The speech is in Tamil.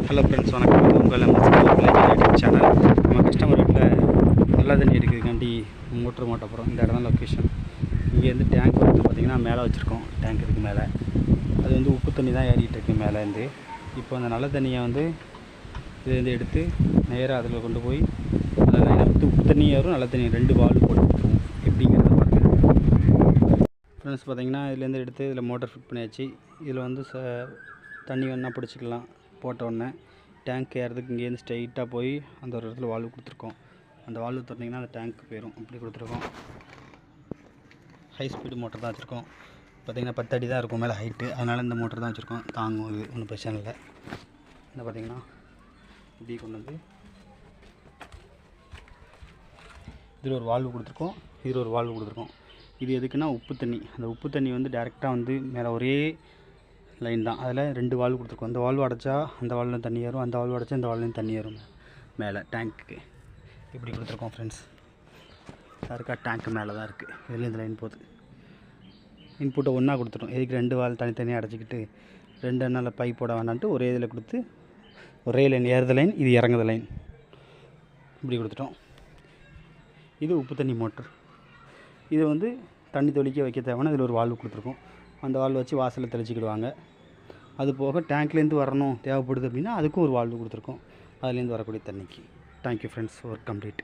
ஹலோ ஃப்ரெண்ட்ஸ், வணக்கம். இது உங்கள் யூடியூப் சேனல். நம்ம கஸ்டமர் வீட்டில் நல்ல தண்ணி எடுக்கிறதுக்காண்டி மோட்ரு மாட்ட போகிறோம். இந்த இடம் தான் லொக்கேஷன். இங்கேருந்து டேங்க் வந்து பார்த்திங்கன்னா மேலே வச்சுருக்கோம். டேங்க் இதுக்கு மேலே அது வந்து உப்பு தண்ணி தான் ஏறிட்டு இருக்கு மேலேருந்து. இப்போ அந்த நல்ல தண்ணியை வந்து இதுலேருந்து எடுத்து நேராக அதில் கொண்டு போய் அதில் வந்து உப்பு தண்ணி ஏறும், நல்ல தண்ணி ரெண்டு வால்வு போட்டு கொடுத்துருவோம். எப்படிங்கிறத பாருங்கள் ஃப்ரெண்ட்ஸ். பார்த்திங்கன்னா இதுலேருந்து எடுத்து இதில் மோட்டர் ஃபிட் பண்ணியாச்சு. இதில் வந்து தண்ணி வேணால் பிடிச்சிக்கலாம். போட்ட உடனே டேங்க் ஏறதுக்கு இங்கேருந்து ஸ்ட்ரைட்டாக போய் அந்த ஒரு இடத்துல வால்வு கொடுத்துருக்கோம். அந்த வால்வு திறந்தீங்கன்னா அந்த டேங்க் போயிடும். இப்படி கொடுத்துருக்கோம். ஹை ஸ்பீடு மோட்டர் தான் வச்சுருக்கோம். பார்த்திங்கன்னா 10 அடி தான் இருக்கும் மேலே ஹைட்டு. அதனால் இந்த மோட்டர் தான் வச்சுருக்கோம். தாங்கும், இது ஒன்றும் பிரச்சனை இல்லை. இந்த பார்த்திங்கன்னா இப்படி கொண்டு வந்து இதில் ஒரு வால்வு கொடுத்துருக்கோம், இதில் ஒரு வால்வு கொடுத்துருக்கோம். இது எதுக்குன்னா உப்பு தண்ணி. அந்த உப்பு தண்ணி வந்து டேரெக்டாக வந்து மேலே ஒரே லைன் தான். அதில் 2 வால்வு கொடுத்துருக்கோம். அந்த வால்வு அடைச்சா அந்த வால்வில் தண்ணி ஏறும், அந்த வால்வு அடைச்சா இந்த வால்லையும் தண்ணி ஏறும் மேலே டேங்க்குக்கு. இப்படி கொடுத்துருக்கோம் ஃப்ரெண்ட்ஸ். இருக்கா டேங்க்கு மேலே தான் இருக்குது. இதில் இந்த லைன் போகுது. இன்புட்டை ஒன்றா கொடுத்துட்டோம். எதுக்கு 2 வால் தனித்தனியாக அடைச்சிக்கிட்டு 2 எண்ணெயில் பைப் போட வேணான்ட்டு ஒரே இதில் கொடுத்து ஒரே லைன் ஏறுத லைன், இது இறங்குத லைன், இப்படி கொடுத்துட்டோம். இது உப்பு தண்ணி மோட்ரு. இது வந்து தண்ணி தொளிக்க வைக்க தேவைன்னா இதில் ஒரு வால்வு கொடுத்துருக்கோம். அந்த வால்வு வச்சு வாசலில் தெளிச்சிக்கிடுவாங்க. அது போக டேங்க்லேருந்து வரணும் தேவைப்படுது அப்படின்னா அதுக்கும் ஒரு வால்வு கொடுத்துருக்கோம். அதுலேருந்து வரக்கூடிய தண்ணிக்கு. Thank you friends. Work complete.